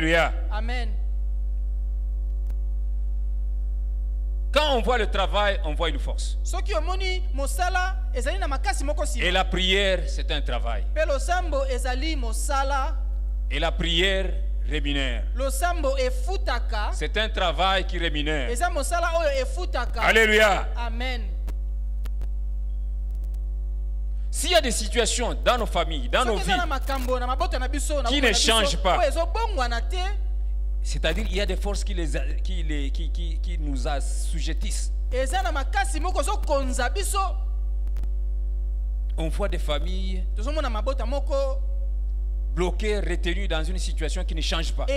Alléluia. Amen. Quand on voit le travail, on voit une force. Soki omoni mosala ezali na makasi moko sima. Et la prière, c'est un travail. Pe losambo ezali mosala. Et la prière rémunère. Losambo efutaka. C'est un travail qui rémunère. Eza mosala oyo efutaka. Alléluia. Amen. S'il y a des situations dans nos familles, dans nos vies, qui ne changent pas, c'est-à-dire il y a des forces qui nous assujettissent. On voit des familles bloquées, retenues dans une situation qui ne change pas.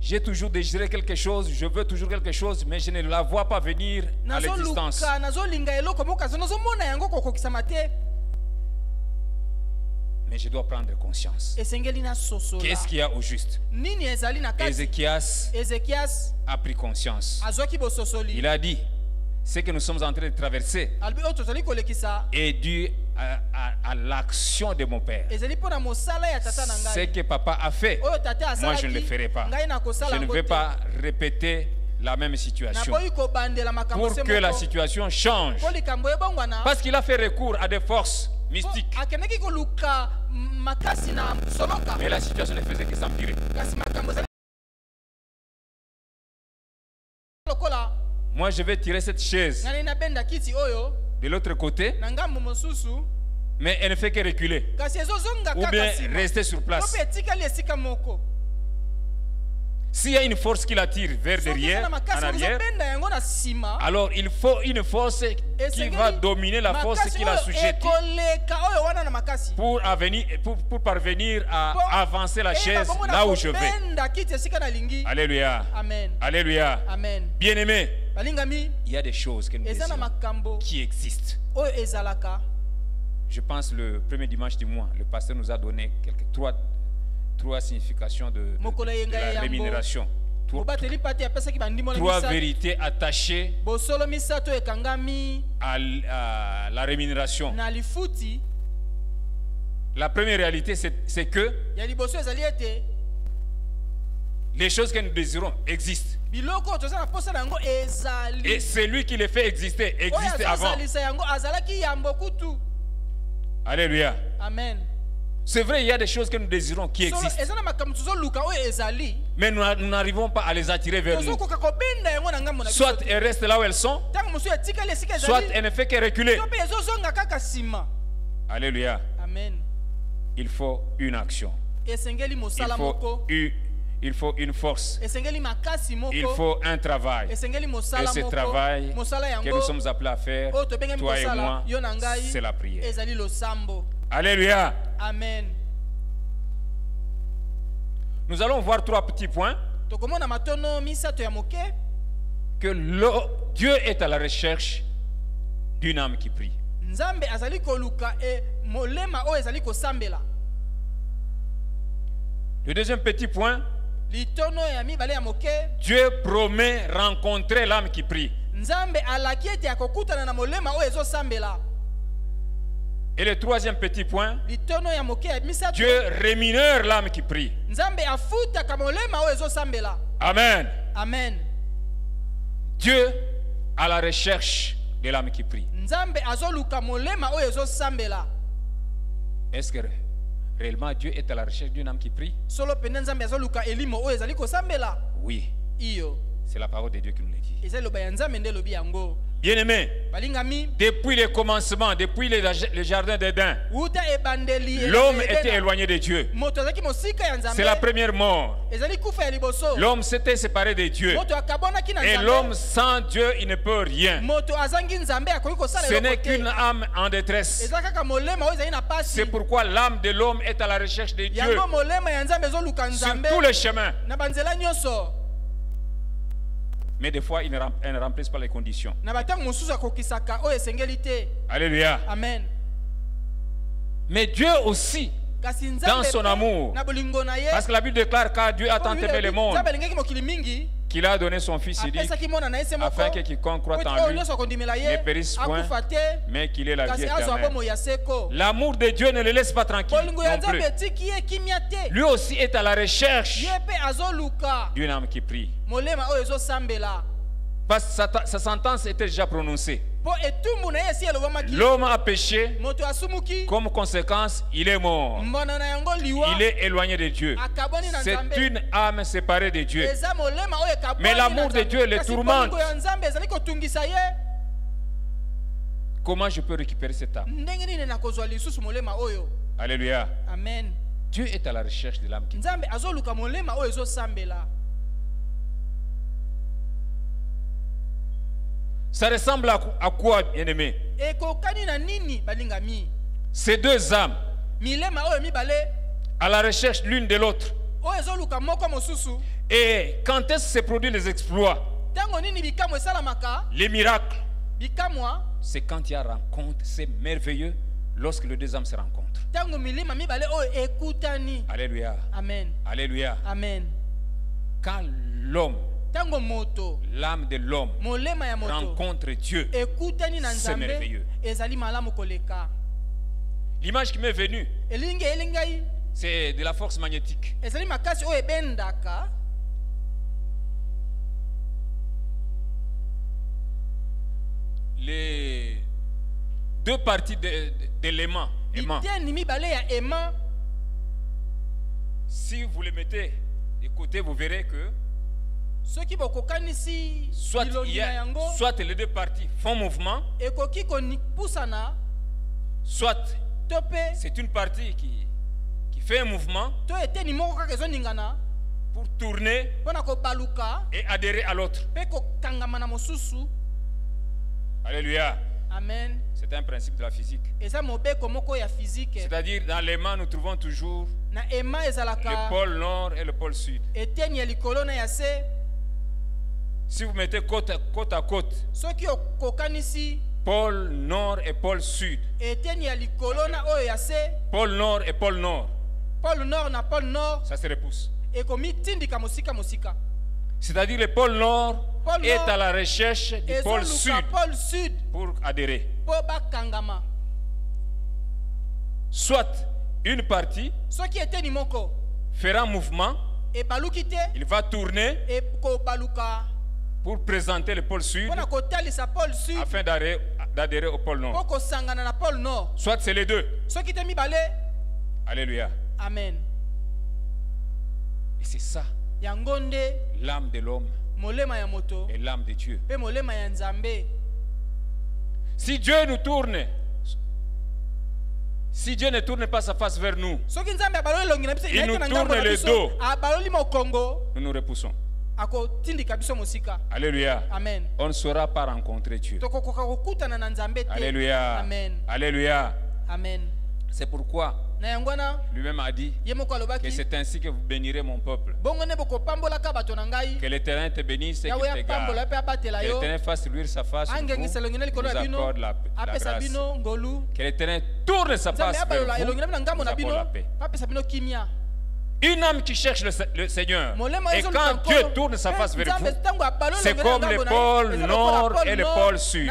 J'ai toujours désiré quelque chose, je veux toujours quelque chose, mais je ne la vois pas venir à l'existence. Mais je dois prendre conscience. Qu'est-ce qu'il y a au juste? Ézéchias a pris conscience. Il a dit, ce que nous sommes en train de traverser est dû à l'action de mon père. Ce que papa a fait, moi je ne le ferai pas. Je ne vais pas répéter la même situation pour que la situation change. Parce qu'il a fait recours à des forces mystiques. Mais la situation ne faisait que s'empirer. Moi je vais tirer cette chaise de l'autre côté, mais elle ne fait que reculer ou bien rester sur place. S'il y a une force qui l'attire vers derrière, en arrière, alors il faut une force qui va dominer la force qui l'a sujettée pour parvenir à avancer la chaise là où je vais. Alléluia. Amen. Alléluia. Amen. Bien-aimés, il y a des choses que nous désirons qui existent. Je pense le premier dimanche du mois, le pasteur nous a donné trois significations de la rémunération. Trois vérités attachées à la rémunération. La première réalité, c'est que les choses que nous désirons existent. Et celui qui les fait exister existe avant. Alléluia. Amen. C'est vrai, il y a des choses que nous désirons qui existent. Mais nous n'arrivons pas à les attirer vers nous. Soit elles restent là où elles sont, soit elles ne font que reculer. Alléluia. Amen. Il faut une action. Il faut une force. Il faut un travail. Et ce travail que nous sommes appelés à faire, toi et moi, c'est la prière. Alléluia. Amen. Nous allons voir trois petits points. Que Dieu est à la recherche d'une âme qui prie. Le deuxième petit point, Dieu promet rencontrer l'âme qui prie. Et le troisième petit point, Dieu rémunère l'âme qui prie. Amen. Amen. Dieu à la recherche de l'âme qui prie. Est-ce que réellement Dieu est à la recherche d'une âme qui prie? Oui. C'est la parole de Dieu qui nous le dit. Bien-aimés, depuis le commencement, depuis le jardin d'Éden, l'homme était éloigné de Dieu. C'est la première mort. L'homme s'était séparé de Dieu. Et l'homme sans Dieu, il ne peut rien. Ce n'est qu'une âme en détresse. C'est pourquoi l'âme de l'homme est à la recherche de Dieu sur tous les chemins. Mais des fois, il ne remplissent pas les conditions. Alléluia. Amen. Mais Dieu aussi, dans son amour, parce que la Bible déclare car Dieu a tant aimé le monde qu'il a donné son fils unique afin que quiconque croit en lui ne périsse point, mais qu'il ait la vie éternelle. L'amour de Dieu ne le laisse pas tranquille non plus. Lui aussi est à la recherche d'une âme qui prie. Parce que sa sentence était déjà prononcée. L'homme a péché, comme conséquence, il est mort. Il est éloigné de Dieu. C'est une âme séparée de Dieu. Mais l'amour de Dieu le tourmente. Comment je peux récupérer cette âme? Alléluia. Amen. Dieu est à la recherche de l'âme qui prie. Ça ressemble à quoi, bien-aimé? Ces deux âmes à la recherche l'une de l'autre. Et quand est-ce que se produisent les exploits, les miracles? C'est quand il y a rencontre. C'est merveilleux lorsque les deux âmes se rencontrent. Alléluia. Amen. Alléluia. Amen. Quand l'homme, l'âme de l'homme rencontre Dieu, c'est merveilleux. L'image qui m'est venue, c'est de la force magnétique. Les deux parties d'éléments. Si vous les mettez de côté, vous verrez que soit les deux parties font mouvement, soit c'est une partie qui fait un mouvement pour tourner et adhérer à l'autre. Alléluia. Amen. C'est un principe de la physique. C'est-à-dire, dans l'aimant, nous trouvons toujours le pôle nord et le pôle sud. Si vous mettez côte à côte, pôle nord et pôle sud, pôle nord et pôle nord, ça se repousse. C'est-à-dire le pôle nord est à la recherche du pôle sud pour adhérer. Soit une partie fera un mouvement, il va tourner pour présenter le pôle sud afin d'adhérer au pôle nord. Soit c'est les deux. Alléluia. Amen. Et c'est ça, l'âme de l'homme et l'âme de Dieu. Si Dieu nous tourne, si Dieu ne tourne pas sa face vers nous, il nous tourne le dos, nous nous repoussons. Alléluia. Amen. On ne saura pas rencontrer Dieu. Alléluia. Amen. Alléluia. Amen. C'est pourquoi lui-même a dit que c'est ainsi que vous bénirez mon peuple. Que l'Éternel te bénisse et qu'il te garde. Que l'Éternel fasse luire sa face sur vous, nous accorde la grâce. Que l'Éternel tourne sa face vers vous, nous accorde la paix. Une âme qui cherche le Seigneur, et quand Dieu tourne sa face vers vous, c'est comme le pôle nord et le pôle sud.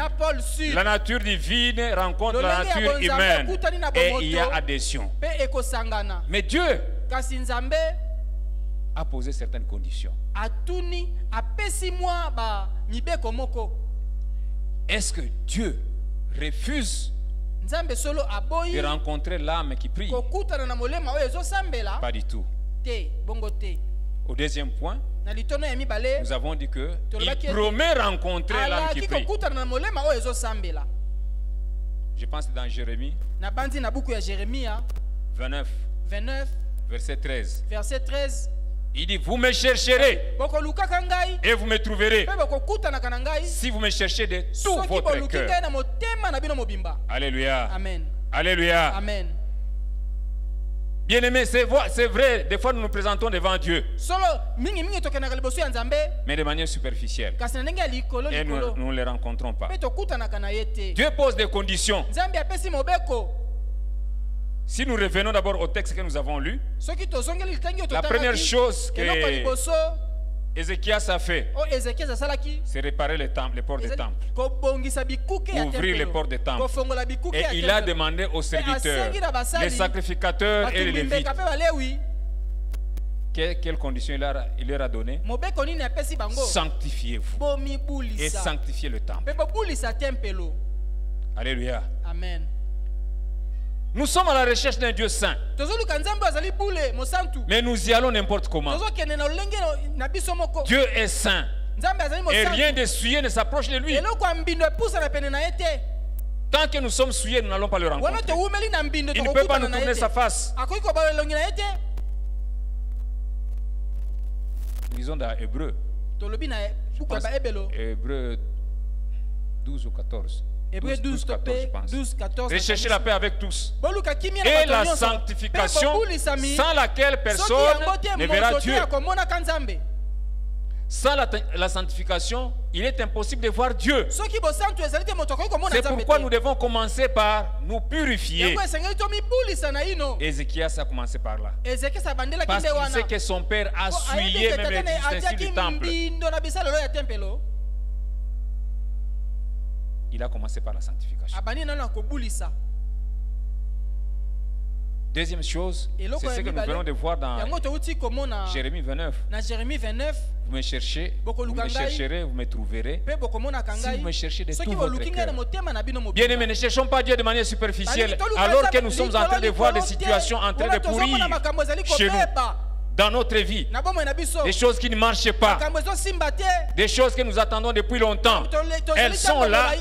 La nature divine rencontre la nature humaine et il y a adhésion. Mais Dieu a posé certaines conditions. Est-ce que Dieu refuse de rencontrer l'âme qui prie? Pas du tout. Au deuxième point, nous avons dit que il promet rencontrer l'âme qui prie. Je pense dans Jérémie 29, verset 13. Il dit, vous me chercherez et vous me trouverez si vous me cherchez de tout votre cœur. Alléluia. Amen. Alléluia. Amen. Bien-aimés, c'est vrai, des fois nous nous présentons devant Dieu, mais de manière superficielle. Et nous ne les rencontrons pas. Dieu pose des conditions. Si nous revenons d'abord au texte que nous avons lu, la première chose que Ézéchias a fait, c'est réparer les portes des temples, ouvrir les portes des temples. Et il a demandé aux serviteurs, les sacrificateurs et les lévites, quelles conditions il leur a donné? Sanctifiez-vous et sanctifiez le temple. Alléluia. Amen. Nous sommes à la recherche d'un Dieu saint. Mais nous y allons n'importe comment. Dieu est saint. Et rien de souillé ne s'approche de lui. Tant que nous sommes souillés, nous n'allons pas le rencontrer. Il ne peut pas nous tourner sa face. Lisons dans Hébreu. Hébreu 12 ou 14. 12, 14. Recherchez la paix avec tous. Et la sanctification sans laquelle personne ne verra Dieu. Sans la sanctification, il est impossible de voir Dieu. C'est pourquoi nous devons commencer par nous purifier. Ézéchias a commencé par là. Parce qu'il sait que son père a souillé même les ustensiles du temple. Il a commencé par la sanctification. Deuxième chose, c'est ce que nous venons de voir dans Jérémie 29. Vous me cherchez, vous me chercherez, vous me trouverez. Si vous me cherchez de tout votre cœur. Bien aimés, ne cherchons pas Dieu de manière superficielle, alors que nous sommes en train de voir des situations en train de pourrir chez nous, dans notre vie. Des choses qui ne marchent pas, des choses que nous attendons depuis longtemps. Elles sont là.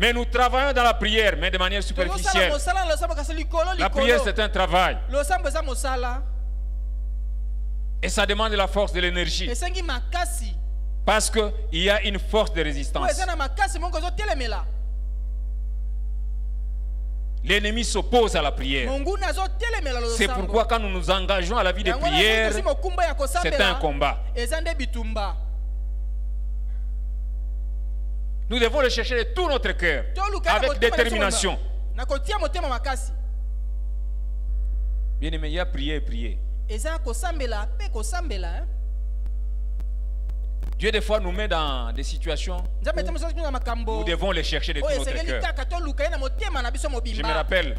Mais nous travaillons dans la prière, mais de manière superficielle. La prière, c'est un travail. Et ça demande la force de l'énergie. Parce qu'il y a une force de résistance. L'ennemi s'oppose à la prière. C'est pourquoi quand nous nous engageons à la vie de prière, c'est un combat. Nous devons le chercher de tout notre cœur, avec détermination. Bien aimé, il y a prier et prier. Dieu des fois nous met dans des situations où nous devons les chercher de tout notre cœur. Je me rappelle,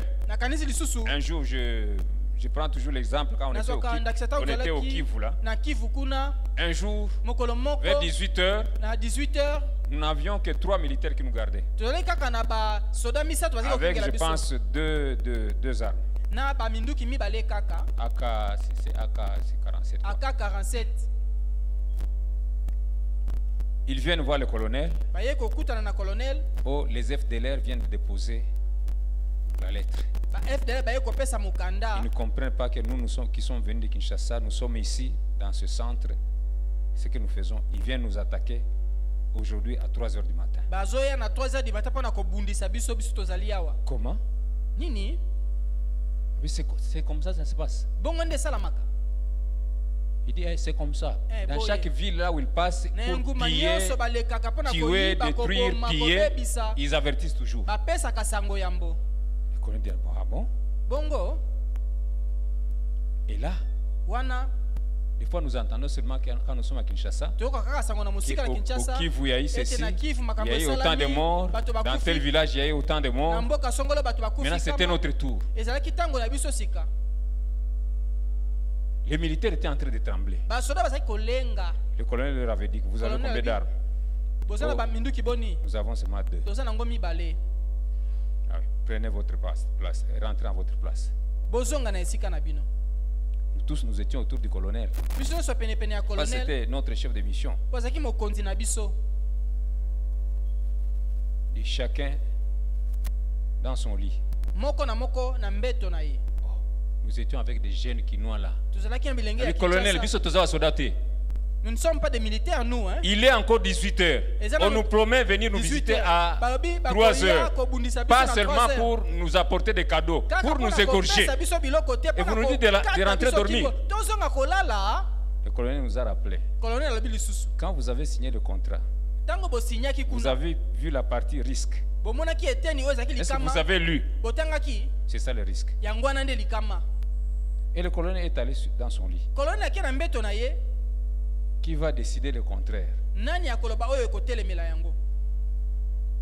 un jour, je prends toujours l'exemple quand on était au Kivu là. Un jour, vers 18h, nous n'avions que 3 militaires qui nous gardaient. Avec, je pense, deux armes. AK-47. Ils viennent voir le colonel. Oh, les FDLR viennent de déposer la lettre. Ils ne comprennent pas que nous qui sommes venus de Kinshasa, nous sommes ici, dans ce centre. Ce que nous faisons, ils viennent nous attaquer aujourd'hui à 3 h du matin. Comment? Oui, c'est comme ça se passe. Il dit, c'est comme ça. Dans chaque ville là où ils passent, pour piller, tuer, détruire, piller, ils avertissent toujours. Le colonel dit, ah bon? Et là, des fois nous entendons seulement quand nous sommes à Kinshasa, au Kivu il y a eu ceci, il y a eu autant de morts, dans tel village il y a eu autant de morts. Maintenant c'était notre tour. Les militaires étaient en train de trembler. Le colonel leur avait dit que vous avez combien d'armes? Nous avons seulement 2. Ah oui, prenez votre place et rentrez en votre place. Nous tous nous étions autour du colonel. C'était notre chef de mission. Et chacun dans son lit. Nous étions avec des jeunes qui nous là. Le colonel, nous ne sommes pas des militaires, nous. Hein? Il est encore 18 h. On nous promet venir nous visiter à 3 h. Pas seulement pour nous apporter des cadeaux, pour nous égorger. Et vous nous dites de rentrer dormir. Le colonel nous a rappelé. Quand vous avez signé le contrat, vous avez vu la partie risque. Est-ce que vous avez lu? C'est ça le risque. Et le colonel est allé dans son lit. Qui va décider le contraire?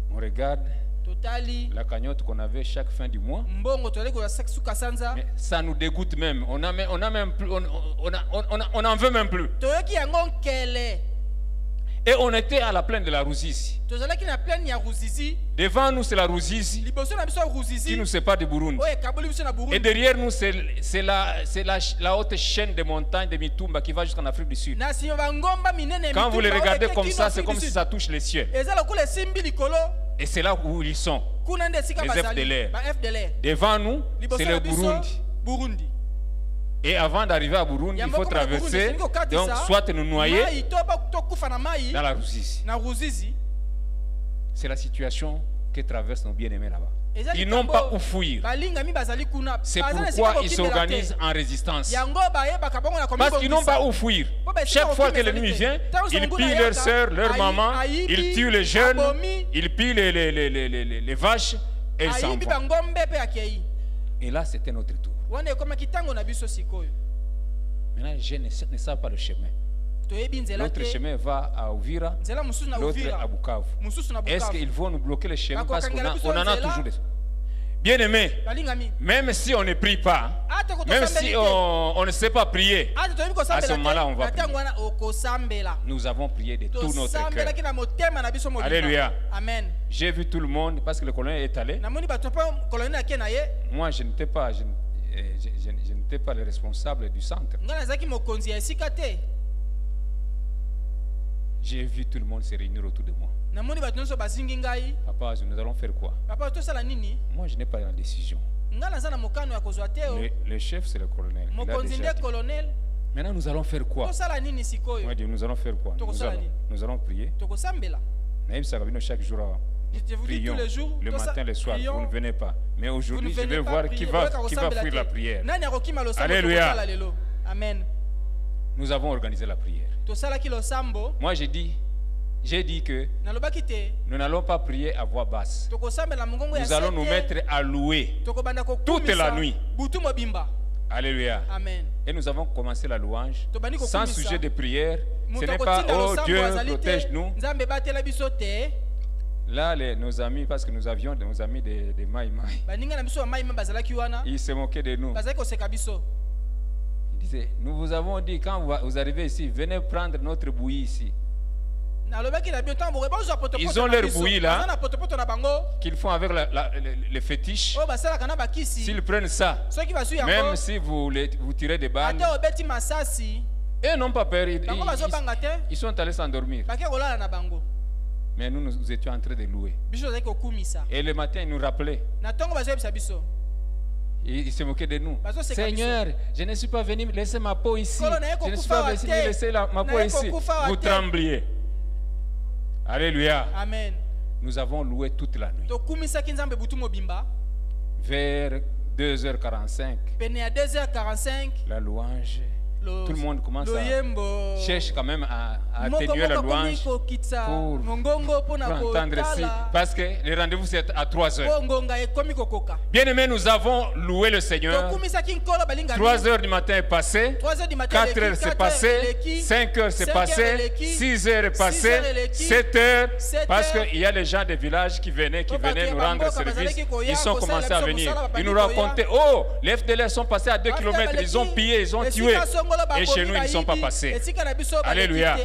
On regarde la cagnotte qu'on avait chaque fin du mois. Mais ça nous dégoûte même. On n'en veut même plus. Et on était à la plaine de la Ruzizi. Devant nous, c'est la Ruzizi qui nous sépare du Burundi. Et derrière nous, c'est la haute chaîne de montagnes de Mitumba qui va jusqu'en Afrique du Sud. Quand vous les regardez comme ça, c'est comme si ça touche les cieux. Et c'est là où ils sont, les FDLR. Devant nous, c'est le Burundi. Et avant d'arriver à Burundi, il faut traverser, donc soit nous noyer dans la Ruzizi. C'est la situation que traversent nos bien-aimés là-bas. Ils n'ont pas où fuir. C'est pourquoi ils s'organisent en résistance. Parce qu'ils n'ont pas où fuir. Chaque fois que l'ennemi vient, ils pillent leurs sœurs, leurs mamans, ils tuent les jeunes, ils pillent les vaches et ils s'en vont. Et là, c'était notre tour. Maintenant, je ne sais pas le chemin. L'autre chemin va à Uvira, l'autre à Bukavu. Est-ce qu'ils vont nous bloquer le chemin parce qu'on en a toujours des... Bien aimé, même si on ne prie pas, même si on ne sait pas prier, à ce moment-là, on va prier. Nous avons prié de tout notre cœur. Alléluia. J'ai vu tout le monde parce que le colonel est allé. Moi, je n'étais pas le responsable du centre. J'ai vu tout le monde se réunir autour de moi. Papa, nous allons faire quoi? Moi, je n'ai pas la décision. Le chef, c'est le colonel. Maintenant, nous allons faire quoi? Moi, je dis, nous allons faire quoi? Nous allons prier. Chaque jour, prions le matin, le soir. Vous ne venez pas. Mais aujourd'hui, je vais voir qui va fuir la prière. Alléluia. Amen. Nous avons organisé la prière. Moi, j'ai dit que nous n'allons pas prier à voix basse. Nous allons nous mettre à louer toute la nuit. Alléluia. Amen. Et nous avons commencé la louange sans sujet de prière. Ce n'est pas « Oh Dieu, protège-nous ». Là, nos amis, parce que nous avions nos amis de Maï Maï, ils se moquaient de nous. Ils disaient, nous vous avons dit, quand vous arrivez ici, venez prendre notre bouillie ici. Ils ont leur bouillie là, qu'ils font avec les fétiches. S'ils prennent ça, même si vous tirez des balles, eux n'ont pas peur, ils sont allés s'endormir. Mais nous étions en train de louer. Et le matin, ils nous rappelaient. Il se moquait de nous. Seigneur, je ne suis pas venu laisser ma peau ici. Je ne suis pas venu laisser ma peau ici. Vous trembliez. Alléluia. Amen. Nous avons loué toute la nuit. Vers 2h45, la louange. Tout le monde commence à chercher quand même à atténuer la louange pour entendre ici. Parce que le rendez-vous c'est à 3h. Bien aimé, nous avons loué le Seigneur. 3h du matin est passé, 4h c'est passé, 5h c'est passé, 6h est passé, 7h, parce qu'il y a les gens des villages qui venaient nous rendre service. Ils ont commencé à venir. Ils nous racontaient, oh, les FDLR sont passés à 2 km, ils ont pillé, ils ont tué. Et chez nous, ils ne sont pas passés. Alléluia.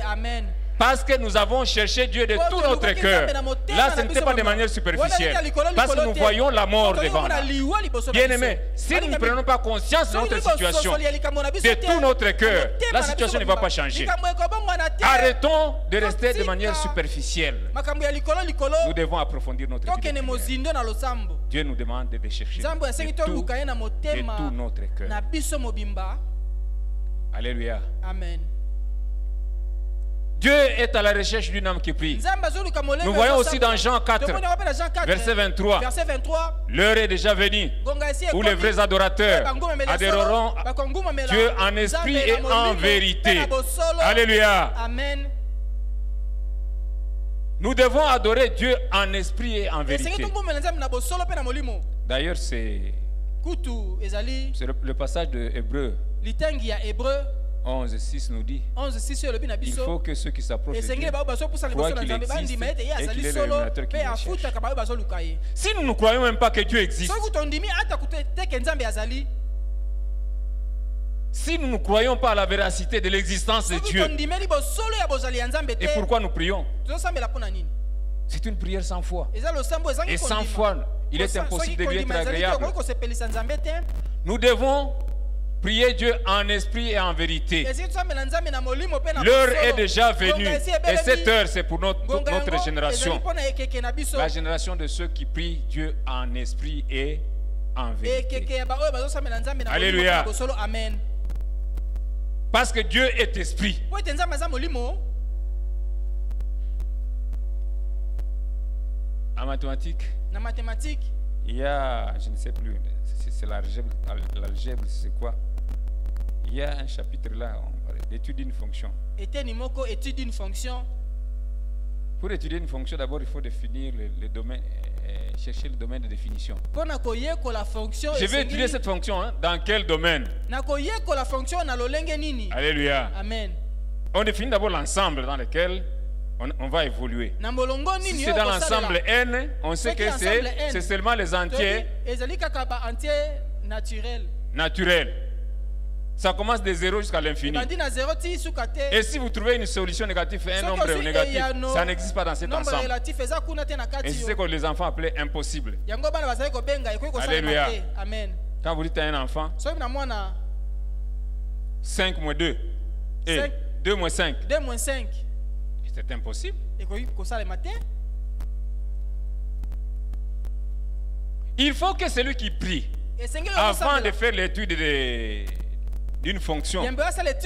Parce que nous avons cherché Dieu de tout notre cœur. Là, ce n'était pas de manière superficielle. Parce que nous voyons la mort devant nous. Bien aimé, si nous ne prenons pas conscience de notre situation, de tout notre cœur, la situation ne va pas changer. Arrêtons de rester de manière superficielle. Nous devons approfondir notre vie. Dieu nous demande de chercher de tout notre cœur. Alléluia. Amen. Dieu est à la recherche d'une âme qui prie. Nous voyons aussi dans Jean 4, verset 23. L'heure est déjà venue où les vrais adorateurs adoreront Dieu en esprit et en vérité. Alléluia. Amen. Nous devons adorer Dieu en esprit et en vérité. D'ailleurs, c'est le passage de Hébreu. 11:6 nous dit il faut que ceux qui s'approchent de Dieu croient qu'il existe et qu'il est le révélateur qui les cherche. Si nous ne croyons même pas que Dieu existe, si nous ne croyons pas à la véracité de l'existence de Dieu, et pourquoi nous prions? C'est une prière sans foi. Et sans foi, il est impossible de lui être agréable. Nous devons prier Dieu en esprit et en vérité. L'heure est déjà venue. Et cette heure, c'est pour notre génération. La génération de ceux qui prient Dieu en esprit et en vérité. Alléluia. Parce que Dieu est esprit. En mathématiques, il y a, je ne sais plus, c'est l'algèbre, c'est quoi? Il y a un chapitre là, l'étude d'une fonction. Pour étudier une fonction, d'abord il faut définir le domaine, chercher le domaine de définition. Je vais étudier cette fonction, hein? Dans quel domaine? Alléluia. Amen. On définit d'abord l'ensemble dans lequel on va évoluer. Si c'est dans l'ensemble N, on sait que c'est seulement les entiers naturels. Ça commence de 0 jusqu'à l'infini. Et si vous trouvez une solution négative, un nombre négatif, ça n'existe pas dans cet ensemble. Et c'est ce que les enfants appelaient impossible. Alléluia. Quand vous dites à un enfant 5 moins 2 et 2 moins 5, c'est impossible. Il faut que celui qui prie, avant de faire l'étude d'une fonction,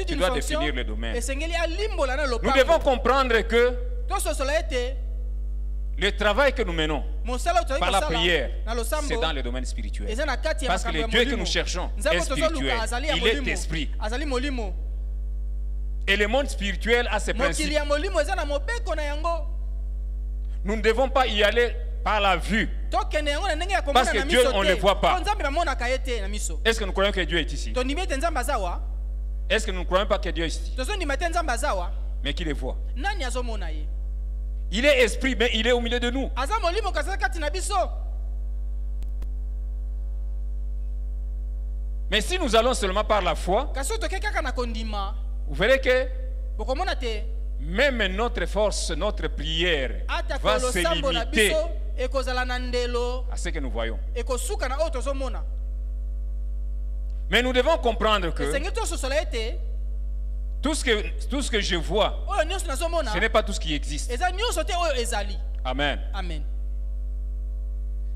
tu dois définir le domaine. Nous devons comprendre que le travail que nous menons par la prière, c'est dans le domaine spirituel. Parce que le Dieu que nous cherchons est spirituel. Il est esprit. Et le monde spirituel a ses principes. Nous ne devons pas y aller par la vue. Parce que Dieu, on ne le voit pas. Est-ce que nous croyons que Dieu est ici? Est-ce que nous ne croyons pas que Dieu est ici? Mais qui le voit? Il est esprit, mais il est au milieu de nous. Mais si nous allons seulement par la foi, vous verrez que même notre force, notre prière va se limiter à ce que nous voyons. Mais nous devons comprendre que tout ce que je vois, ce n'est pas tout ce qui existe. Amen. Amen.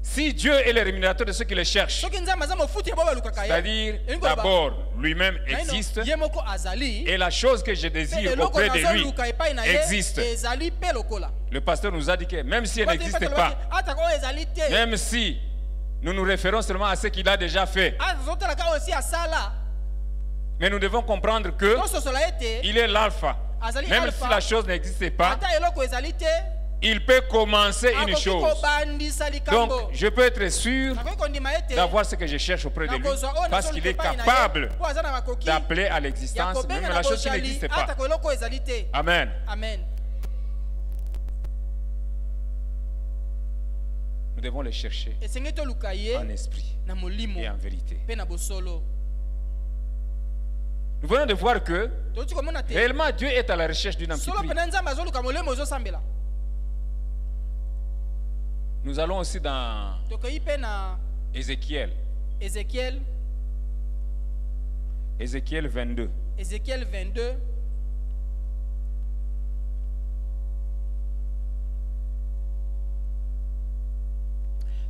Si Dieu est le rémunérateur de ceux qui le cherchent, c'est-à-dire d'abord lui-même existe et la chose que je désire auprès de lui existe. Le pasteur nous a dit que même si elle n'existe pas, même si nous nous référons seulement à ce qu'il a déjà fait, mais nous devons comprendre que il est l'alpha. Même si la chose n'existe pas, il peut commencer une chose. Donc, je peux être sûr d'avoir ce que je cherche auprès de lui parce qu'il est capable d'appeler à l'existence même la chose qui n'existe pas. Amen. Amen. Nous devons le chercher en esprit et en vérité. Nous venons de voir que réellement Dieu est à la recherche d'une âme qui prie. Nous allons aussi dans Ézéchiel. Ézéchiel 22. Ézéchiel 22.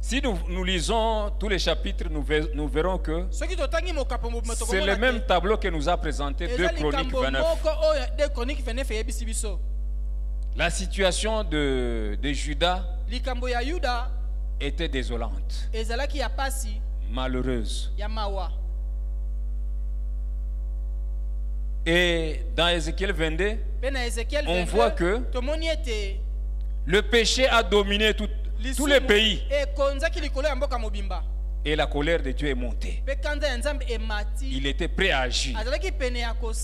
Si nous lisons tous les chapitres, nous verrons que c'est le même tableau que nous a présenté 2 Chroniques 29. La situation de Juda était désolante, malheureuse. Et dans Ézéchiel 22, on voit que le péché a dominé tous les pays. Et la colère de Dieu est montée. Il était prêt à agir.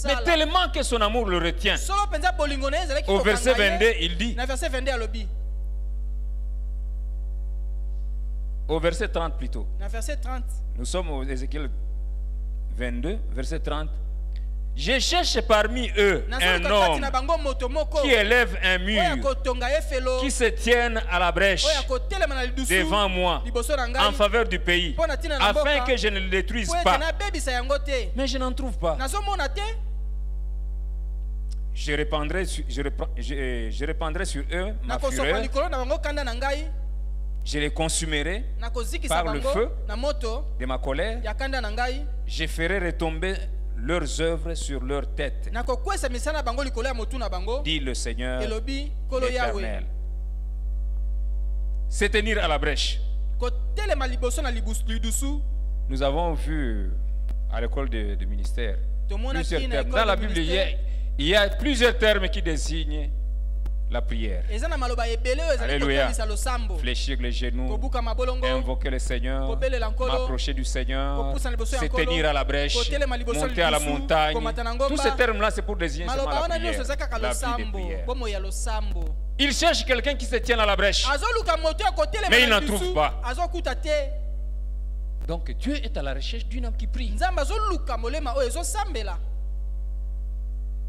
Mais tellement que son amour le retient. Au verset 22, il dit. Au verset 30 plutôt. Nous sommes au Ézéchiel 22, verset 30. Je cherche parmi eux un homme qui élève un mur, qui se tienne à la brèche devant moi en faveur du pays, afin que je ne le détruise pas. Mais je n'en trouve pas. Je répandrai sur eux ma fureur. Je les consumerai par le feu de ma colère. Je ferai retomber leurs œuvres sur leur tête, dit le Seigneur l'Éternel. C'est tenir à la brèche. Nous avons vu à l'école de ministère plusieurs termes. Dans la Bible, il y a plusieurs termes qui désignent la prière. Alléluia. Fléchir les genoux, invoquer le Seigneur, m'approcher du Seigneur, se tenir à la brèche, monter à la montagne. Tous ces termes-là, c'est pour désigner seulement la prière, la vie de prière. Il cherche quelqu'un qui se tient à la brèche, mais il n'en trouve pas. Donc Dieu est à la recherche d'un homme qui prie.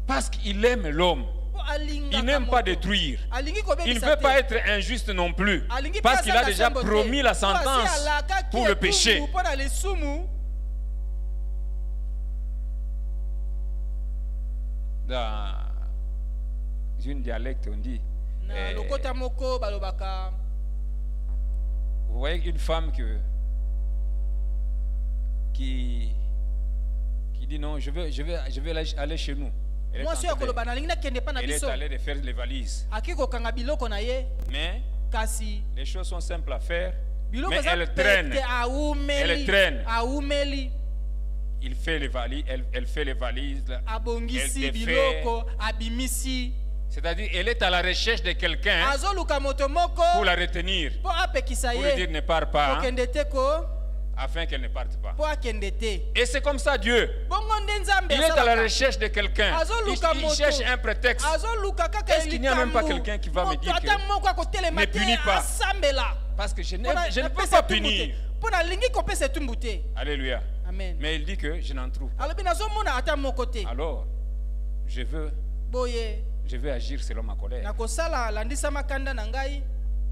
Parce qu'il aime l'homme. Il n'aime pas détruire. Il ne veut pas être injuste non plus. Parce qu'il a déjà promis la sentence pour le péché. Dans une dialecte, on dit vous voyez une femme qui dit non, je vais aller chez nous. Elle est allée de faire les valises. Mais les choses sont simples à faire. Mais elle traîne. Elle traîne. Il fait les valises, elle fait les valises. Elle défait. C'est-à-dire, elle est à la recherche de quelqu'un pour la retenir. Pour lui dire ne pars pas. Afin qu'elle ne parte pas. Et c'est comme ça Dieu. Il est à la recherche de quelqu'un. Il cherche un prétexte. Est-ce qu'il n'y a même pas quelqu'un qui va me dire que ne punis pas? Parce que je ne peux pas punir. Alléluia. Amen. Mais il dit que je n'en trouve pas. Alors, je veux agir selon ma colère.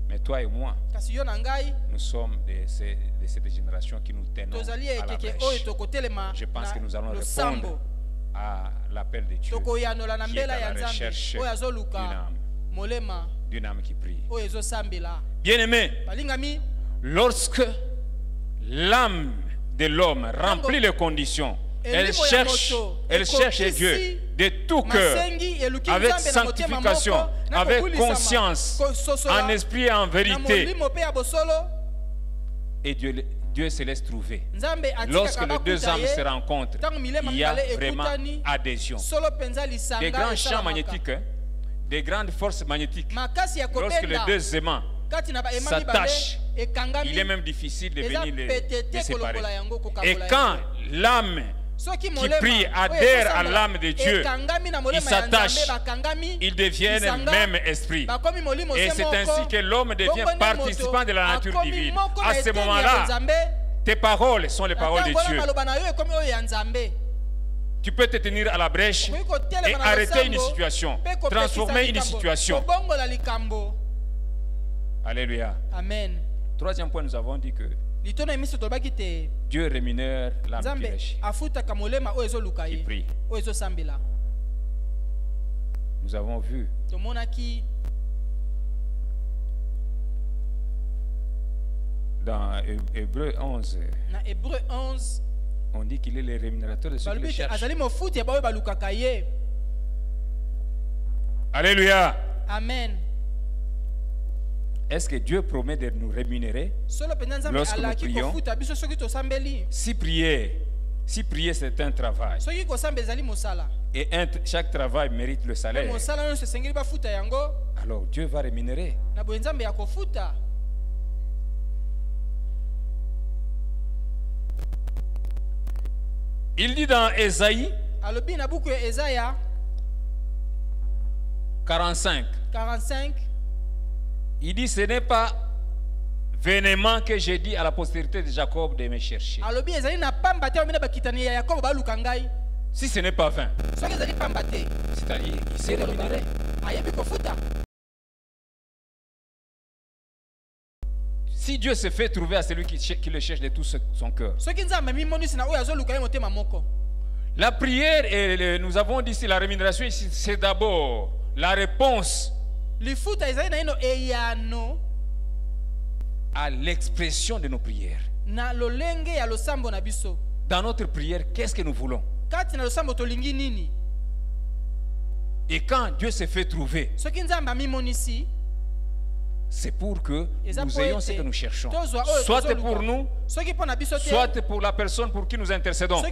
Mais toi et moi, nous sommes de cette génération qui nous tenons à la brèche. Je pense que nous allons répondre à l'appel de Dieu qui est à la recherche d'une âme qui prie. Bien-aimé, lorsque l'âme de l'homme remplit les conditions, elle cherche Dieu de tout cœur, avec sanctification, avec conscience, en esprit et en vérité. Et Dieu se laisse trouver. Lorsque les deux âmes se rencontrent, il y a vraiment adhésion. Des grands champs magnétiques, des grandes forces magnétiques, lorsque les deux aimants s'attachent, il est même difficile de venir les séparer. Et quand l'âme qui prie adhère à l'âme de Dieu, ils s'attachent, ils deviennent le même esprit. Et c'est ainsi que l'homme devient participant de la nature divine. À ce moment-là, tes paroles sont les paroles de Dieu. Tu peux te tenir à la brèche et arrêter une situation, transformer une situation. Alléluia. Amen. Troisième point, nous avons dit que Dieu rémunère l'âme qui prie. Nous avons vu dans Hébreu 11, on dit qu'il est le rémunérateur de ceux qui le cherchent. Alléluia. Amen. Est-ce que Dieu promet de nous rémunérer lorsque nous prions? Si prier c'est un travail, et chaque travail mérite le salaire, alors Dieu va rémunérer. Il dit dans Ésaïe 45. Il dit, ce n'est pas vainement que j'ai dit à la postérité de Jacob de me chercher. Si ce n'est pas vain, c'est-à-dire il s'est rémunéré. Si Dieu se fait trouver à celui qui le cherche de tout son cœur. La prière, et nous avons dit ici, la rémunération, c'est d'abord la réponse à l'expression de nos prières. Dans notre prière, qu'est-ce que nous voulons? Et quand Dieu se fait trouver, c'est pour que nous ayons ce que nous cherchons. Soit pour nous, soit pour la personne pour qui nous intercédons.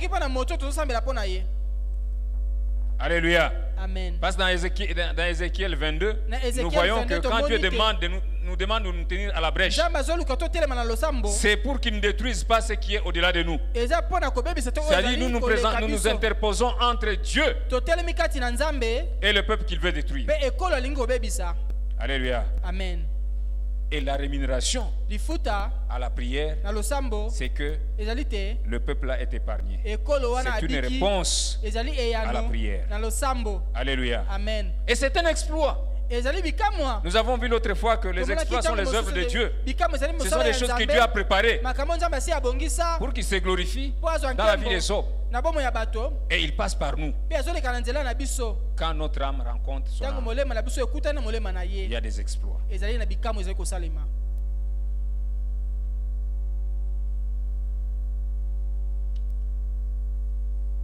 Alléluia. Amen. Parce que dans Ézéchiel 22, nous voyons que quand Dieu nous demande de nous tenir à la brèche, c'est pour qu'il ne détruise pas ce qui est au-delà de nous. C'est-à-dire nous nous interposons entre Dieu et le peuple qu'il veut détruire. Alléluia. Amen. Et la rémunération à la prière, c'est que le peuple a été épargné. C'est une réponse à la prière. Alléluia. Amen. Et c'est un exploit. Nous avons vu l'autre fois que les exploits sont les œuvres de Dieu. Ce sont des choses que Dieu a préparées pour qu'il se glorifie dans la vie des hommes. Et il passe par nous. Quand notre âme rencontre son âme, il y a des exploits.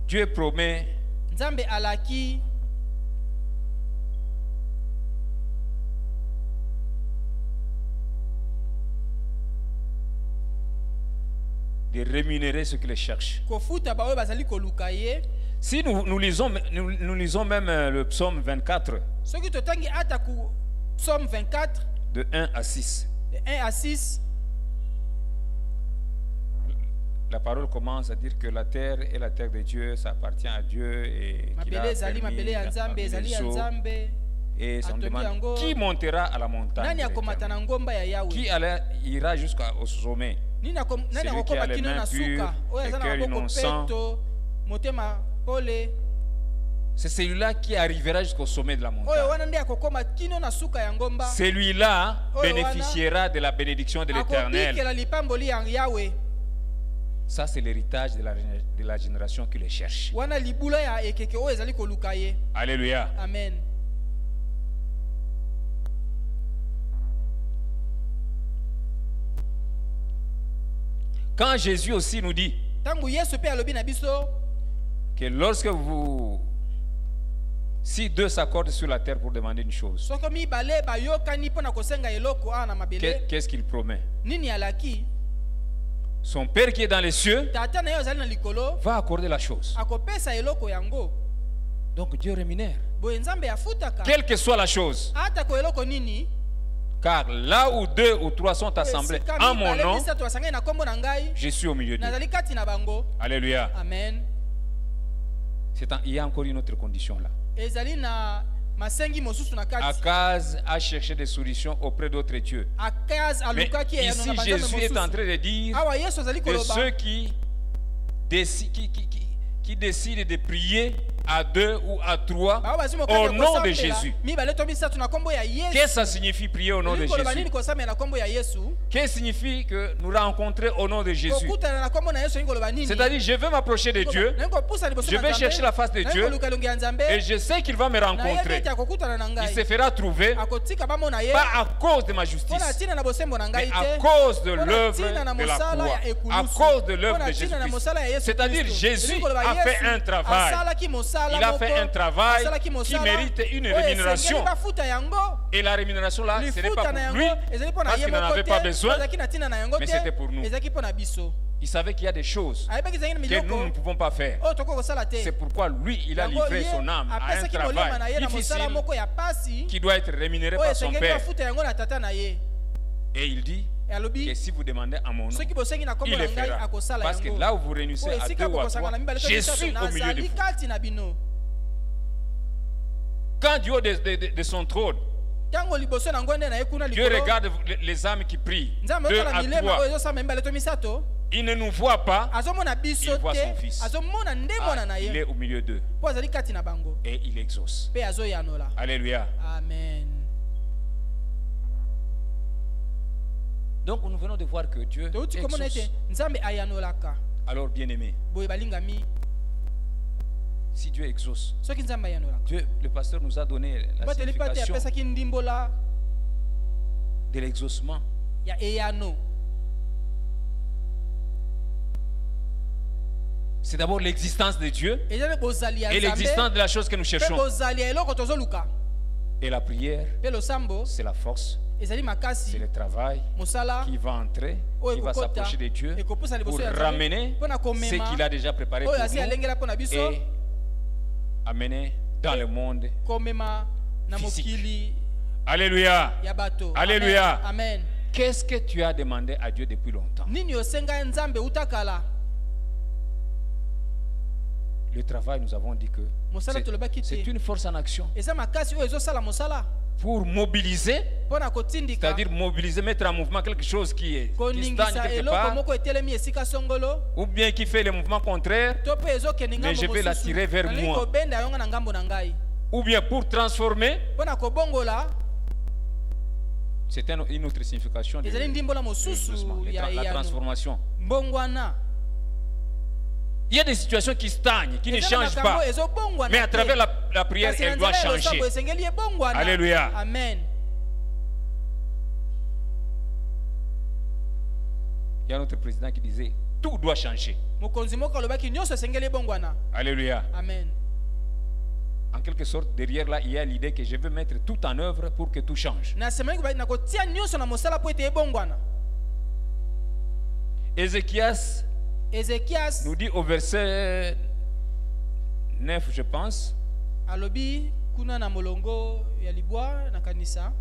Dieu promet de rémunérer ceux qui les cherchent. Si nous lisons même le psaume 24, de 1 à 6. La parole commence à dire que la terre est la terre de Dieu, ça appartient à Dieu et qu'il a permis les eaux. Et on demande qui montera à la montagne, qui ira jusqu'au sommet. Celui qui a les mains pures, le cœur innocent. C'est celui-là qui arrivera jusqu'au sommet de la montagne. Celui-là bénéficiera de la bénédiction de l'Éternel. Ça, c'est l'héritage de la génération qui les cherche. Alléluia. Amen. Quand Jésus aussi nous dit que lorsque si deux s'accordent sur la terre pour demander une chose, qu'est-ce qu'il promet? Son Père qui est dans les cieux va accorder la chose. Donc Dieu rémunère. Quelle que soit la chose. Car là où 2 ou 3 sont assemblés en mon nom, je suis au milieu d'eux. Alléluia. Amen. Il y a encore une autre condition là. Akaz a cherché des solutions auprès d'autres dieux. Mais ici Jésus est en train de dire que ceux qui décident de prier à 2 ou à 3 au nom de Jésus. Qu'est-ce que ça signifie prier au nom de Jésus? Qu'est-ce que signifie que nous rencontrer au nom de Jésus? C'est-à-dire, je veux m'approcher de Dieu, je vais chercher la face de Dieu, et je sais qu'il va me rencontrer. Il se fera trouver, pas à cause de ma justice, mais à cause de l'œuvre de la croix, à cause de l'œuvre de Jésus-Christ. C'est-à-dire, Jésus a fait un travail. Il a fait un travail qui mérite une rémunération. Et la rémunération là, ce n'est pas pour lui, parce qu'il n'en avait pas besoin, mais c'était pour nous. Il savait qu'il y a des choses que nous ne pouvons pas faire. C'est pourquoi lui, il a livré son âme à un travail difficile qui doit être rémunéré par son Père. Et il dit, que si vous demandez à mon nom, il le fera. Parce que là où vous réunissez à 2 ou à 3, je suis au milieu de vous. Quand Dieu de son trône, Dieu regarde les âmes qui prient, 2 à 3. Il ne nous voit pas, il voit son fils. Il est au milieu d'eux. Et il exauce. Alléluia. Amen. Donc nous venons de voir que Dieu exauce. Alors bien aimé, si Dieu exauce, Dieu, le pasteur nous a donné la signification de l'exaucement. C'est d'abord l'existence de Dieu et l'existence de la chose que nous cherchons. Et la prière, c'est la force, c'est le travail qui va entrer, qui va s'approcher de Dieu pour ramener ce qu'il a déjà préparé pour nous et amener dans le monde physique. Alléluia. Alléluia. Qu'est-ce que tu as demandé à Dieu depuis longtemps? Le travail, nous avons dit que c'est une force en action pour mobiliser, c'est-à-dire mobiliser, mettre en mouvement quelque chose qui stagne quelque part, ou bien qui fait le mouvement contraire, mais je vais l'attirer vers moi. Ou bien pour transformer, c'est une autre signification de la transformation. Il y a des situations qui stagnent, qui ne changent pas. Mais à travers la prière, elle doit changer. Alléluia. Amen. Il y a notre président qui disait, tout doit changer. Alléluia. Amen. En quelque sorte, derrière là, il y a l'idée que je veux mettre tout en œuvre pour que tout change. Ézéchias nous dit au verset 9, je pense. Alobi kuna na molongo ya libwa na kanisa.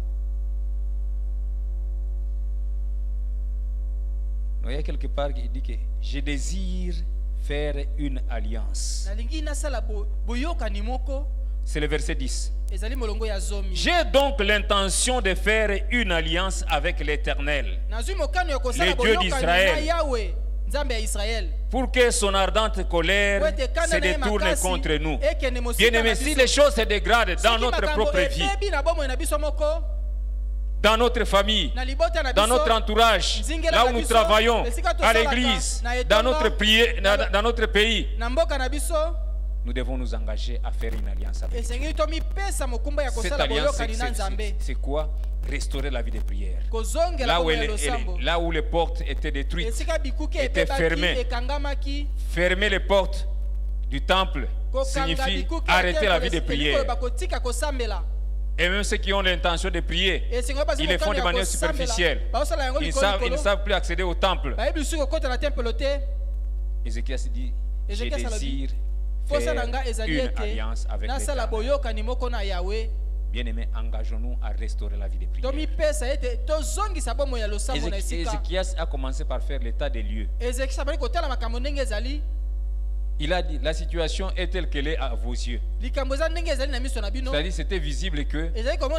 Il y a quelque part qui dit que je désire faire une alliance. C'est le verset 10. J'ai donc l'intention de faire une alliance avec l'Éternel, le Dieu d'Israël, pour que son ardente colère se détourne contre nous. Bien-aimés, si les choses se dégradent dans notre propre vie, dans notre famille, dans notre entourage, là où nous travaillons, à l'église, dans notre pays, nous devons nous engager à faire une alliance avec Dieu. Cette alliance, c'est quoi? Restaurer la vie de prière. Là où les portes étaient détruites, étaient fermées. Fermer les portes du temple signifie arrêter la vie de prière. Et même ceux qui ont l'intention de prier, ils le font de manière superficielle. Ils ne savent plus accéder au temple. Ézéchias dit, je désire faire une alliance avec l'Éternel. Bien-aimés, engageons-nous à restaurer la vie de prière. Ézéchias a commencé par faire l'état des lieux. Il a dit, la situation est telle qu'elle est à vos yeux. C'est-à-dire, c'était visible que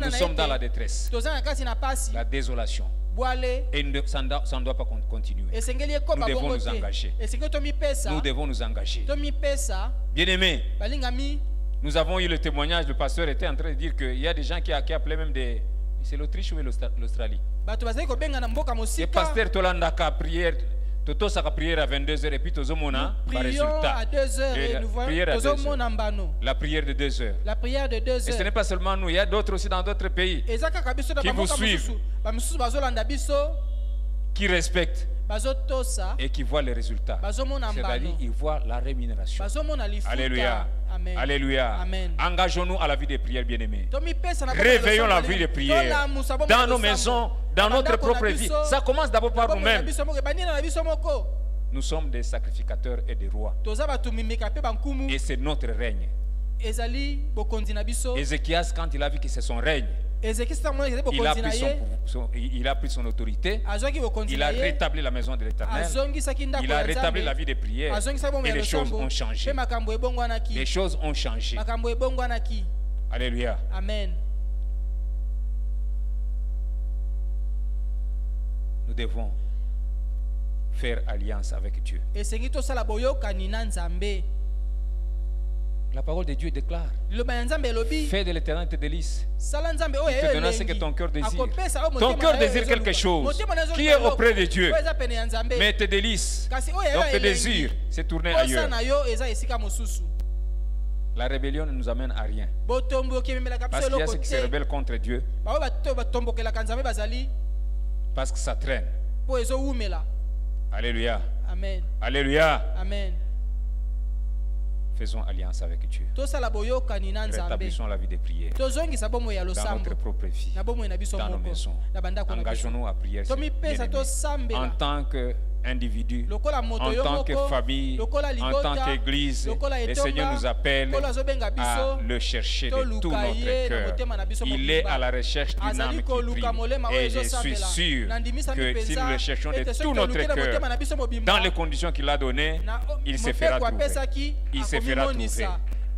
nous sommes dans la détresse, la désolation. Et ça ne doit pas continuer. Nous devons nous engager. Nous devons nous engager. Bien-aimés, nous avons eu le témoignage, le pasteur était en train de dire qu'il y a des gens qui appelaient même des... C'est l'Autriche ou l'Australie? Le pasteur Tolandaka prière. Toto saka prière à 22h et puis Tozo Mona par résultat. À 2h et nous voyons la prière de 2h. La prière de 2h. Et ce n'est pas seulement nous, il y a d'autres aussi dans d'autres pays qui vous suivent, qui respectent et qui voient les résultats. C'est-à-dire qu'ils voient la rémunération. Alléluia. Amen. Alléluia. Engageons-nous à la vie de prière, bien-aimés. Réveillons la vie de prière dans nos maisons, dans notre propre vie. Ça commence d'abord par nous-mêmes. Nous sommes des sacrificateurs et des rois. Et c'est notre règne. Ézéchias, quand il a vu que c'est son règne, il a pris son autorité, il a rétabli la maison de l'Éternel, il a rétabli la vie de prière, et les choses ont changé. Les choses ont changé. Alléluia. Amen. Nous devons faire alliance avec Dieu. La parole de Dieu déclare: fais de l'Éternel tes délices. Il te donnera ce que ton cœur désire. Ton cœur désire quelque chose qui est auprès de Dieu. Mais tes délices, donc tes désirs, c'est tourner ailleurs. La rébellion ne nous amène à rien. Parce qu'il y a ceux qui se rebellent contre Dieu. Parce que ça traîne. Alléluia. Amen. Alléluia. Amen. Faisons alliance avec Dieu. Rétablissons la vie de prière dans notre propre vie, dans nos maisons. Engageons-nous à prier en tant qu'individu, en tant que famille, en tant qu'église. Le Seigneur nous appelle à le chercher de tout notre cœur. Il est à la recherche d'une âme qui prie. Et je suis sûr que si nous le cherchons de tout notre cœur, dans les conditions qu'il a données, il se fera trouver. Il se fera trouver.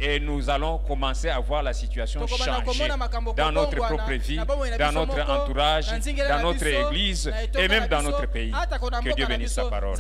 Et nous allons commencer à voir la situation changer dans notre propre vie, dans notre entourage, dans notre église et même dans notre pays. Que Dieu bénisse sa parole.